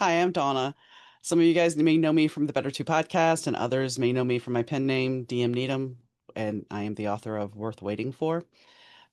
Hi, I'm Donna. Some of you guys may know me from the Better Two podcast, and others may know me from my pen name, DM Needham, and I am the author of Worth Waiting For.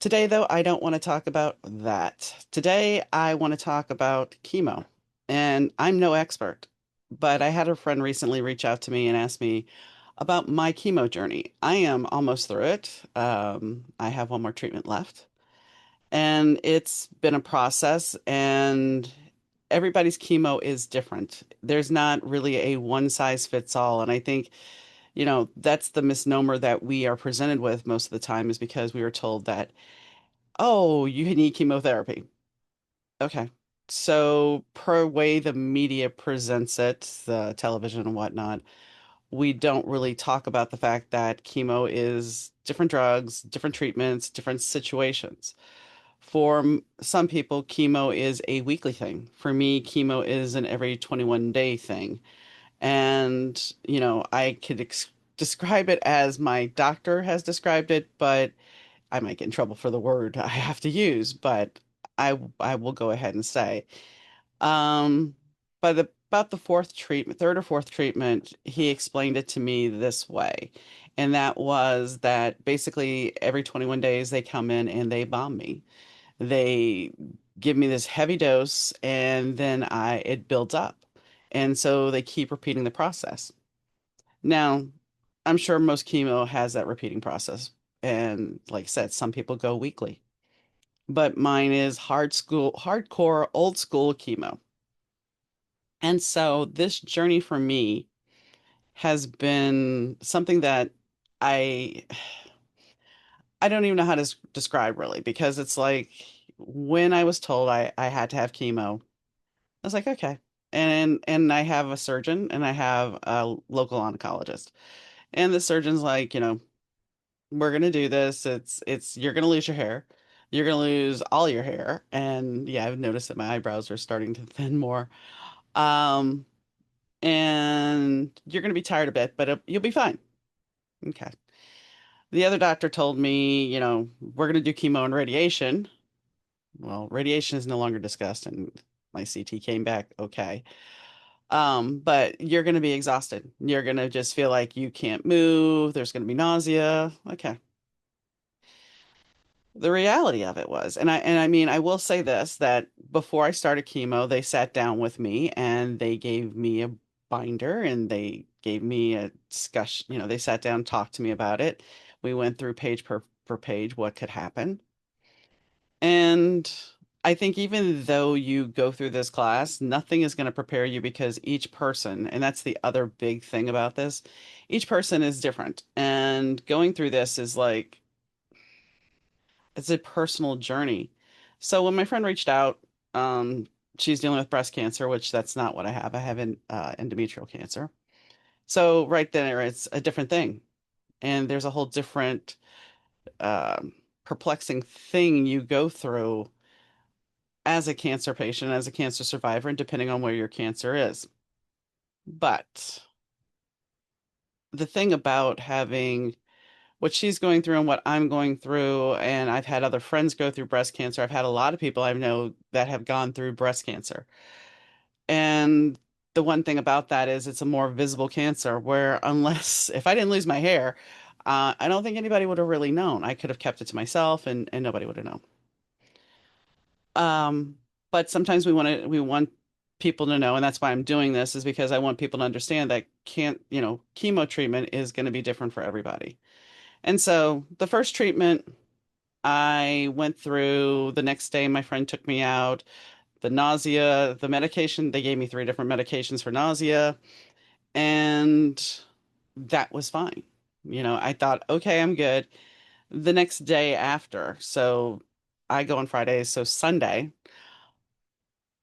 Today, though, I don't want to talk about that. Today, I want to talk about chemo. And I'm no expert, but I had a friend recently reach out to me and ask me about my chemo journey. I am almost through it. I have one more treatment left. And it's been a process, and everybody's chemo is different. There's not really a one size fits all. And I think, that's the misnomer that we are presented with most of the time is because we were told that, oh, you need chemotherapy. Okay. So, per way the media presents it, the television and whatnot, we don't really talk about the fact that chemo is different drugs, different treatments, different situations. For some people, chemo is a weekly thing. For me, chemo is an every 21-day thing. And, I could describe it as my doctor has described it, but I might get in trouble for the word I have to use, but I will go ahead and say. Um, about the fourth treatment, third or fourth treatment, he explained it to me this way. And that was that basically every 21 days they come in and they bomb me. They give me this heavy dose and then I it builds up. And so they keep repeating the process. Now, I'm sure most chemo has that repeating process. And like I said, some people go weekly. But mine is hardcore, old school chemo. And so this journey for me has been something that I I don't even know how to describe really because it's like when I was told I had to have chemo, I was like, okay. And I have a surgeon and I have a local oncologist. And the surgeon's like, we're gonna do this. It's you're gonna lose your hair. You're gonna lose all your hair. And yeah, I've noticed that my eyebrows are starting to thin more. Um, and you're gonna be tired a bit, but you'll be fine. Okay. The other doctor told me, we're gonna do chemo and radiation. Well, radiation is no longer discussed, and my CT came back okay. But you're going to be exhausted. You're going to just feel like you can't move. There's going to be nausea. Okay. The reality of it was, and I mean, I will say this, that before I started chemo, they sat down with me and they gave me a binder and they gave me a discussion, they sat down, talked to me about it. We went through page per page what could happen. And I think even though you go through this class, nothing is going to prepare you because each person, and that's the other big thing about this, each person is different. And going through this is like, it's a personal journey. So when my friend reached out, she's dealing with breast cancer, which that's not what I have. I have endometrial cancer. So right there, it's a different thing. And there's a whole different um perplexing thing you go through as a cancer patient, as a cancer survivor, and depending on where your cancer is. But the thing about having what she's going through and what I'm going through, and I've had other friends go through breast cancer. I've had a lot of people I know that have gone through breast cancer. And the one thing about that is it's a more visible cancer where unless if I didn't lose my hair, I don't think anybody would have really known. I could have kept it to myself and nobody would have known. Um, but sometimes we want people to know, and that's why I'm doing this, is because I want people to understand that chemo treatment is going to be different for everybody. And so the first treatment I went through the next day, my friend took me out. The nausea, the medication, they gave me three different medications for nausea, and that was fine. I thought, okay, I'm good. The next day after, so I go on Fridays, so Sunday,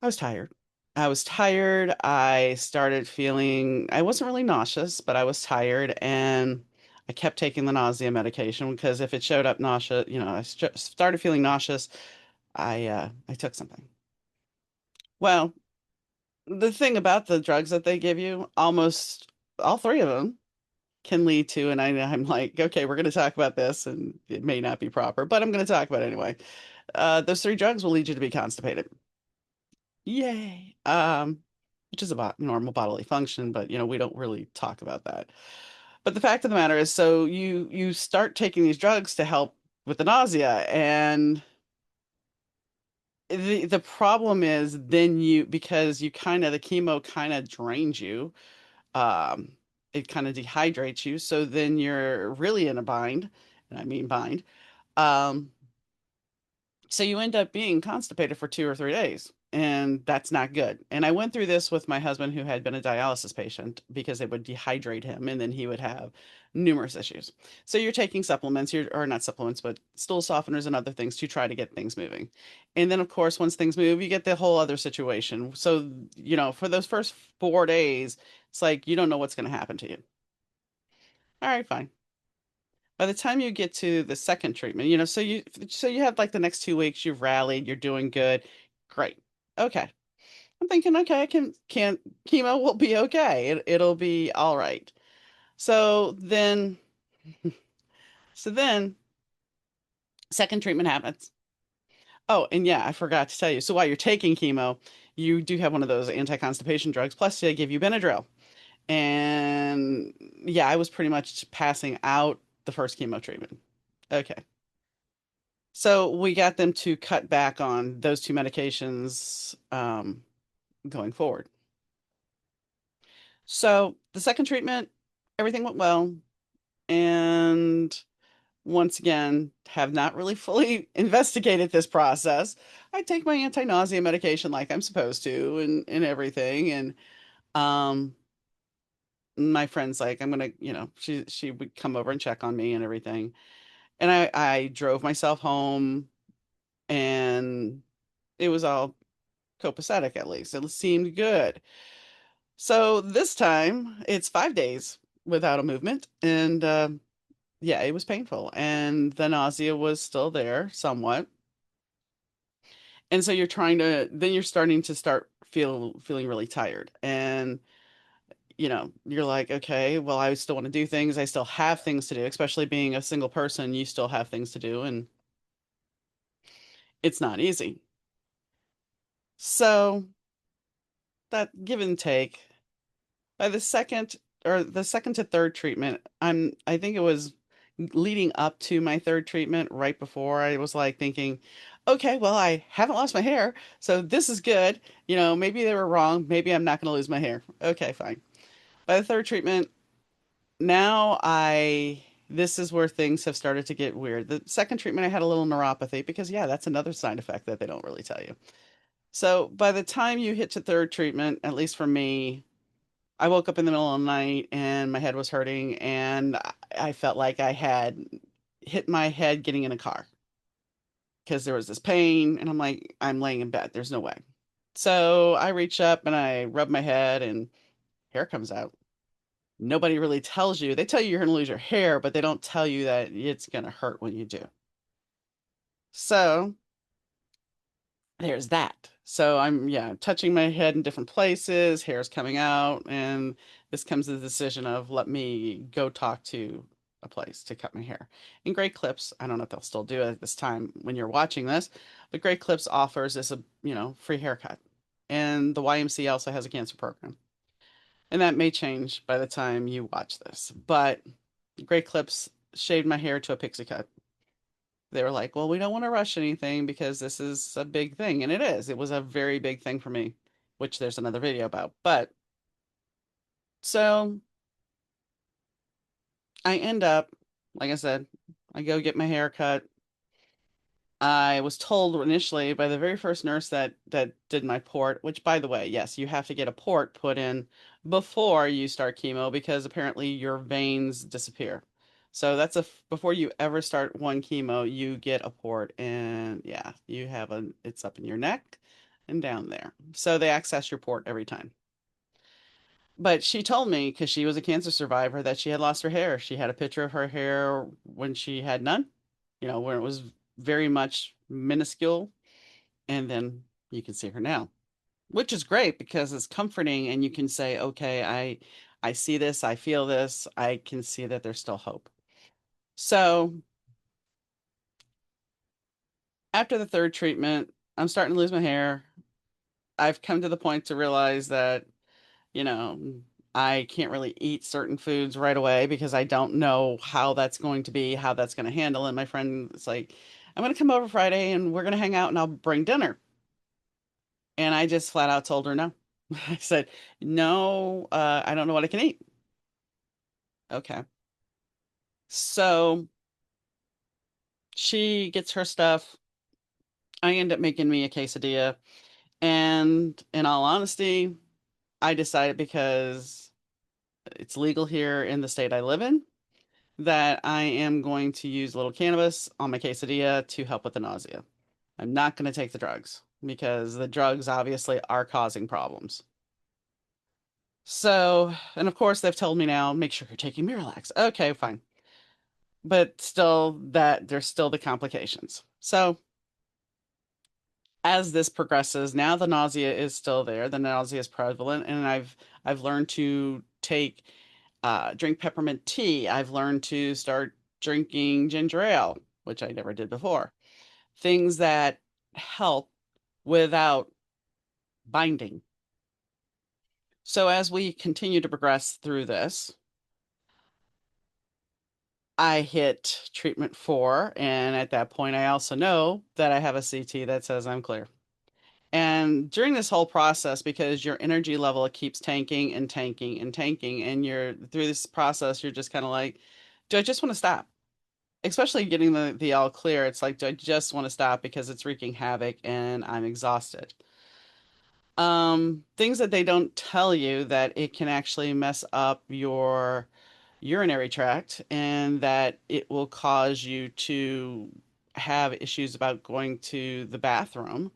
I was tired. I was tired. I started feeling, I wasn't really nauseous, but I was tired and I kept taking the nausea medication because if it showed up nausea, I started feeling nauseous, I took something. Well, the thing about the drugs that they give you, almost all three of them can lead to, and I'm like, okay, we're going to talk about this, and it may not be proper, but I'm going to talk about it anyway. Those three drugs will lead you to be constipated. Yay. which is about normal bodily function, but we don't really talk about that. But the fact of the matter is, so you start taking these drugs to help with the nausea, and the problem is then because you kind of the chemo kind of drains you, um, it kind of dehydrates you, so then you're really in a bind, and I mean bind. Um, So you end up being constipated for 2 or 3 days, and that's not good. And I went through this with my husband who had been a dialysis patient because it would dehydrate him and then he would have numerous issues. So you're taking supplements, or not supplements, but stool softeners and other things to try to get things moving. And then of course, once things move, you get the whole other situation. So, for those first 4 days, it's like you don't know what's going to happen to you. All right, fine. By the time you get to the second treatment, so you have like the next 2 weeks, you've rallied, you're doing good. Great. Okay. I'm thinking, okay, I can chemo will be okay. It'll be all right. So then so then second treatment happens. Oh, and yeah, I forgot to tell you. So while you're taking chemo, you do have one of those anti-constipation drugs, plus they give you Benadryl. And yeah, I was pretty much passing out the first chemo treatment. Okay. So we got them to cut back on those two medications going forward. So the second treatment, everything went well. And once again, have not really fully investigated this process. I take my anti-nausea medication like I'm supposed to and everything. And um my friend's like, I'm gonna, she would come over and check on me and everything. And I drove myself home and it was all copacetic at least. It seemed good. So this time it's 5 days without a movement, and yeah, it was painful, and the nausea was still there somewhat. And so then you're starting to feeling really tired, and you're like, okay, well, I still want to do things. I still have things to do, especially being a single person. You still have things to do, and it's not easy. So that give and take. By the second to third treatment, I think it was leading up to my third treatment, right before I was like thinking, okay, well, I haven't lost my hair, so this is good. Maybe they were wrong. Maybe I'm not going to lose my hair. Okay, fine. By the third treatment, now this is where things have started to get weird. The second treatment, I had a little neuropathy because, yeah, that's another side effect that they don't really tell you. So by the time you hit to third treatment, at least for me, I woke up in the middle of the night and my head was hurting, and I felt like I had hit my head getting in a car because there was this pain, and I'm like, I'm laying in bed. There's no way. So I reach up and I rub my head, and hair comes out. Nobody really tells you. They tell you you're going to lose your hair, but they don't tell you that it's going to hurt when you do. So there's that. So I'm, yeah, touching my head in different places, hair's coming out, and this comes to the decision of let me go talk to a place to cut my hair. And Great Clips, I don't know if they'll still do it at this time when you're watching this, but Great Clips offers this, free haircut. And the YMCA also has a cancer program. And that may change by the time you watch this. But Great Clips shaved my hair to a pixie cut. They were like, well, we don't want to rush anything because this is a big thing. And it is. It was a very big thing for me, which there's another video about. But so I end up, like I said, I go get my hair cut. I was told initially by the very first nurse that did my port, which by the way, yes, you have to get a port put in before you start chemo because apparently your veins disappear. So before you ever start one chemo, you get a port, and yeah, it's up in your neck and down there. So they access your port every time. But she told me, because she was a cancer survivor, that she had lost her hair. She had a picture of her hair when she had none, when it was very much minuscule. And then you can see her now, which is great because it's comforting and you can say, okay, I see this, I feel this, I can see that there's still hope. So after the third treatment, I'm starting to lose my hair. I've come to the point to realize that You know, I can't really eat certain foods right away because I don't know how that's going to be, how that's going to handle. And my friend is like, I'm going to come over Friday and we're going to hang out and I'll bring dinner. And I just flat out told her no. I said, no, I don't know what I can eat. Okay. So she gets her stuff. I end up making me a quesadilla. And in all honesty, I decided because it's legal here in the state I live in that I am going to use a little cannabis on my quesadilla to help with the nausea. I'm not going to take the drugs because the drugs obviously are causing problems. So, and of course, they've told me now, make sure you're taking Miralax. Okay, fine. But still, that there's still the complications. So, as this progresses, now the nausea is still there. The nausea is prevalent, and I've learned to drink peppermint tea. I've learned to start drinking ginger ale, which I never did before. Things that help without binding. So as we continue to progress through this, I hit treatment 4, and at that point, I also know that I have a CT that says I'm clear. And during this whole process, because your energy level keeps tanking and tanking and tanking, and you're through this process, you're just kind of like, do I just want to stop? Especially getting the all clear, it's like, do I just want to stop because it's wreaking havoc and I'm exhausted? Things that they don't tell you that it can actually mess up your urinary tract and that it will cause you to have issues about going to the bathroom,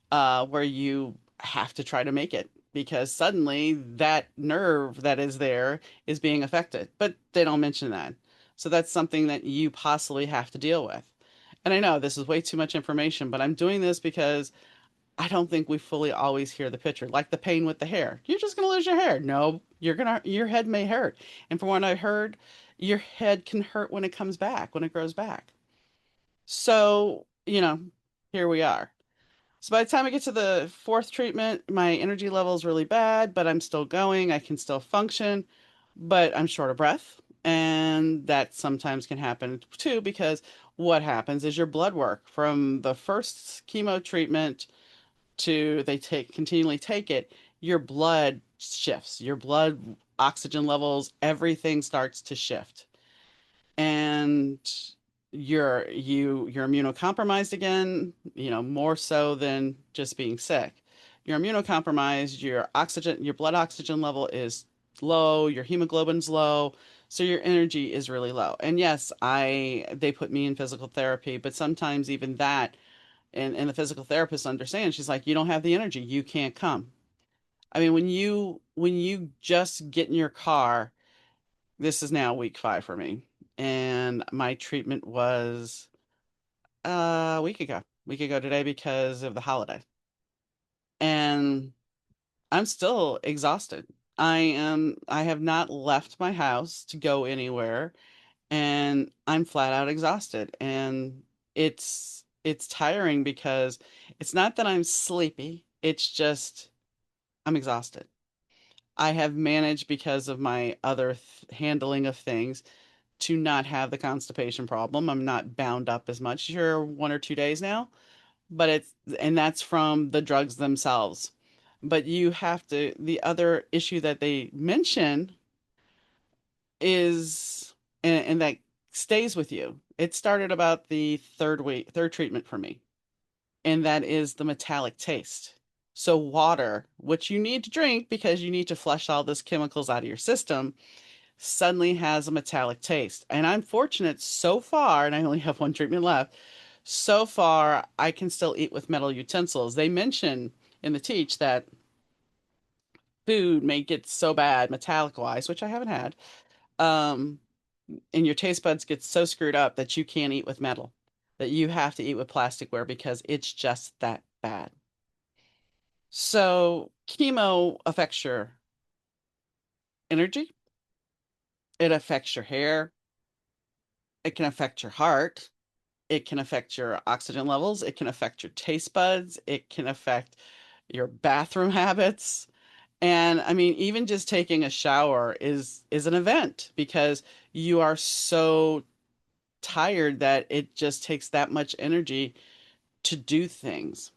where you have to try to make it because suddenly that nerve that is there is being affected, but they don't mention that. So that's something that you possibly have to deal with. And I know this is way too much information, but I'm doing this because I don't think we fully always hear the picture. Like the pain with the hair. You're just going to lose your hair. No, your head may hurt. And from what I heard, your head can hurt when it comes back, when it grows back. So, here we are. So by the time I get to the fourth treatment, my energy level is really bad, but I'm still going. I can still function, but I'm short of breath. And that sometimes can happen too, because what happens is your blood work from the first chemo treatment to they take continually take it, your blood shifts, your blood oxygen levels, everything starts to shift. And you're immunocompromised again, more so than just being sick. You're immunocompromised, your blood oxygen level is low, your hemoglobin's low, so your energy is really low. And yes, they put me in physical therapy, but sometimes even that, and the physical therapist understands, she's like, you don't have the energy, you can't come. I mean, when you just get in your car, this is now week 5 for me, and my treatment was a week ago today because of the holiday. And I'm still exhausted. I have not left my house to go anywhere, and I'm flat out exhausted. And it's tiring because it's not that I'm sleepy, it's just I'm exhausted. I have managed because of my other handling of things to not have the constipation problem. I'm not bound up as much. Sure, 1 or 2 days now, but and that's from the drugs themselves. But you have to, the other issue that they mention is, and that stays with you. It started about the third treatment for me, and that is the metallic taste. So water, which you need to drink because you need to flush all those chemicals out of your system, suddenly has a metallic taste. And I'm fortunate so far, and I only have one treatment left. So far, I can still eat with metal utensils. They mention in the teach that food may get so bad metallic wise, which I haven't had, um, and your taste buds get so screwed up that you can't eat with metal, that you have to eat with plasticware because it's just that bad. So chemo affects your energy, it affects your hair, it can affect your heart, it can affect your oxygen levels, it can affect your taste buds, it can affect your bathroom habits. And I mean, even just taking a shower is an event because you are so tired that it just takes that much energy to do things.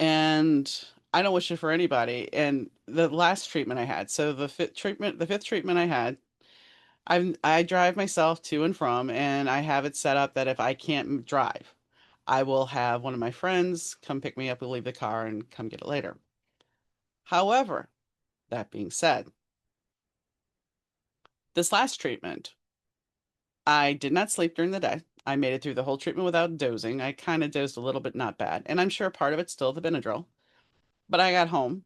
And I don't wish it for anybody. And the last treatment I had, so the fifth treatment I had, I drive myself to and from, and I have it set up that if I can't drive, I will have one of my friends come pick me up and leave the car and come get it later. However, that being said, this last treatment, I did not sleep during the day. I made it through the whole treatment without dozing. I kind of dozed a little bit, not bad. And I'm sure part of it's still the Benadryl. But I got home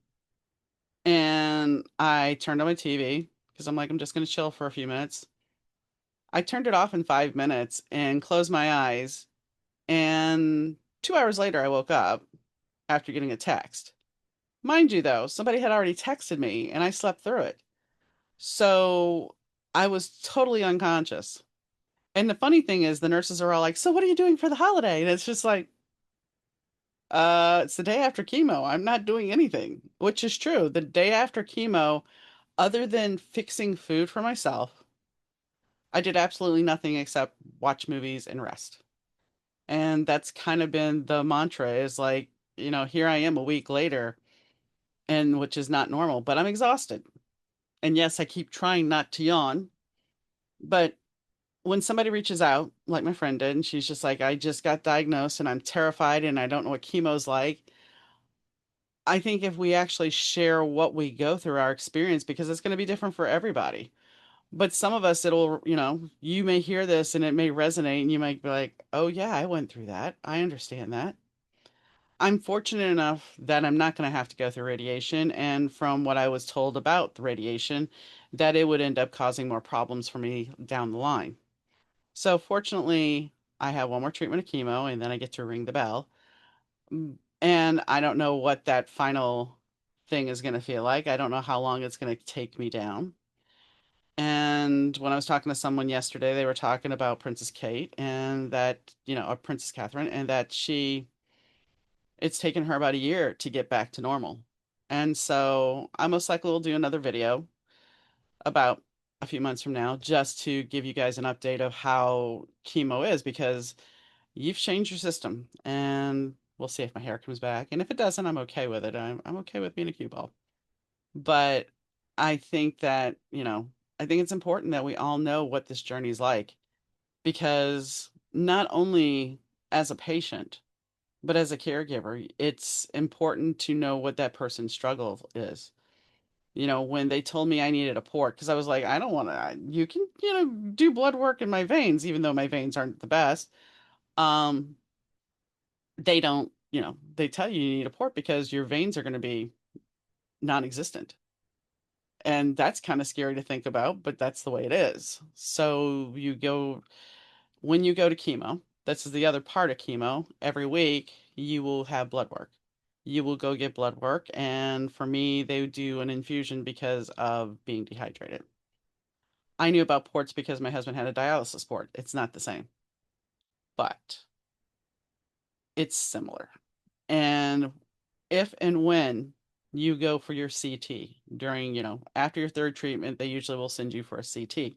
and I turned on my TV because I'm like, I'm just going to chill for a few minutes. I turned it off in 5 minutes and closed my eyes. And 2 hours later, I woke up after getting a text. Mind you, though, somebody had already texted me and I slept through it. So I was totally unconscious. And the funny thing is, the nurses are all like, "So what are you doing for the holiday?" And it's just like, it's the day after chemo. I'm not doing anything, which is true. The day after chemo, other than fixing food for myself, I did absolutely nothing except watch movies and rest. And that's kind of been the mantra is like, here I am a week later, and which is not normal, but I'm exhausted. And yes, I keep trying not to yawn, but when somebody reaches out, like my friend did, and she's just like, I just got diagnosed and I'm terrified and I don't know what chemo's like. I think if we actually share what we go through, our experience, because it's going to be different for everybody. But some of us, you may hear this and it may resonate and you might be like, oh, yeah, I went through that. I understand that. I'm fortunate enough that I'm not going to have to go through radiation. And from what I was told about the radiation, that it would end up causing more problems for me down the line. So fortunately, I have one more treatment of chemo and then I get to ring the bell. And I don't know what that final thing is going to feel like. I don't know how long it's going to take me down. And when I was talking to someone yesterday, they were talking about Princess Kate and that, or Princess Catherine, and that it's taken her about a year to get back to normal. And so I most likely will do another video about a few months from now just to give you guys an update of how chemo is because you've changed your system and we'll see if my hair comes back. And if it doesn't, I'm okay with it. I'm okay with being a cue ball. But I think that, I think it's important that we all know what this journey is like because not only as a patient, but as a caregiver, it's important to know what that person's struggle is. When they told me I needed a port, because I was like, I don't want to, you can, do blood work in my veins, even though my veins aren't the best. Um, they don't, they tell you you need a port because your veins are going to be non-existent. And that's kind of scary to think about, but that's the way it is. So when you go to chemo, this is the other part of chemo, every week you will have blood work. You will go get blood work. And for me, they would do an infusion because of being dehydrated. I knew about ports because my husband had a dialysis port. It's not the same, but it's similar. And if and when you go for your CT during, after your third treatment, they usually will send you for a CT.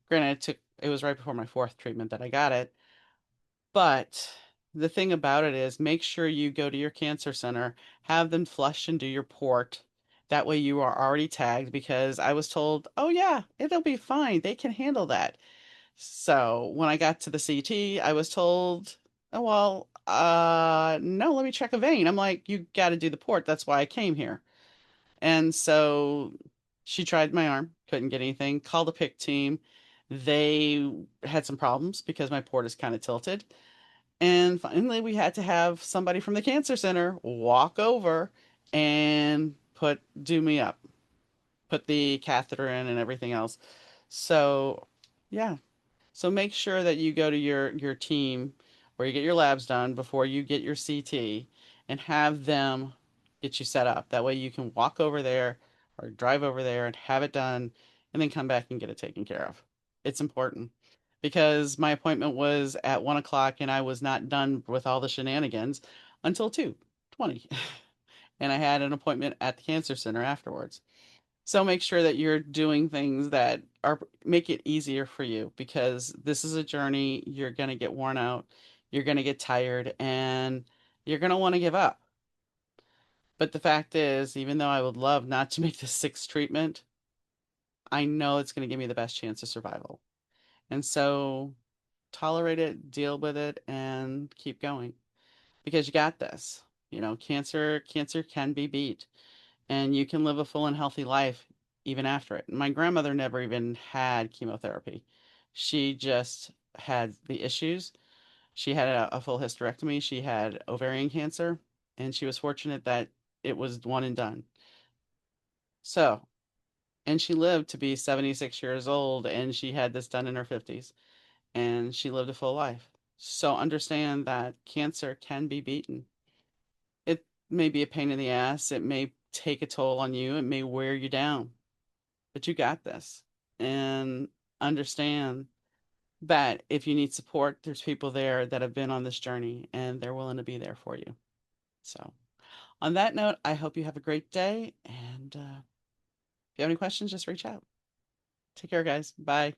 Granted, it was right before my fourth treatment that I got it, but the thing about it is make sure you go to your cancer center, have them flush and do your port. That way you are already tagged because I was told, oh yeah, it'll be fine. They can handle that. So when I got to the CT, I was told, oh, well, no, let me check a vein. I'm like, you got to do the port. That's why I came here. And so she tried my arm, couldn't get anything, called the pick team. They had some problems because my port is kind of tilted. And finally, we had to have somebody from the cancer center walk over and do me up, put the catheter in and everything else. So, yeah, so make sure that you go to your team where you get your labs done before you get your CT and have them get you set up. That way you can walk over there or drive over there and have it done and then come back and get it taken care of. It's important because my appointment was at 1 o'clock and I was not done with all the shenanigans until 2:20. and I had an appointment at the cancer center afterwards. So make sure that you're doing things that are make it easier for you because this is a journey. You're going to get worn out, you're going to get tired, and you're going to want to give up. But the fact is, even though I would love not to make the sixth treatment, I know it's going to give me the best chance of survival. And so tolerate it, deal with it, and keep going because you got this. You know, cancer can be beat, and you can live a full and healthy life even after it. My grandmother never even had chemotherapy. She just had the issues. She had a full hysterectomy. She had ovarian cancer, and she was fortunate that it was one and done. So, and she lived to be 76 years old, and she had this done in her 50s, and she lived a full life. So understand that cancer can be beaten. It may be a pain in the ass. It may take a toll on you. It may wear you down, but you got this. And understand that if you need support, there's people there that have been on this journey and they're willing to be there for you. So, on that note, I hope you have a great day. And if you have any questions, just reach out. Take care, guys. Bye.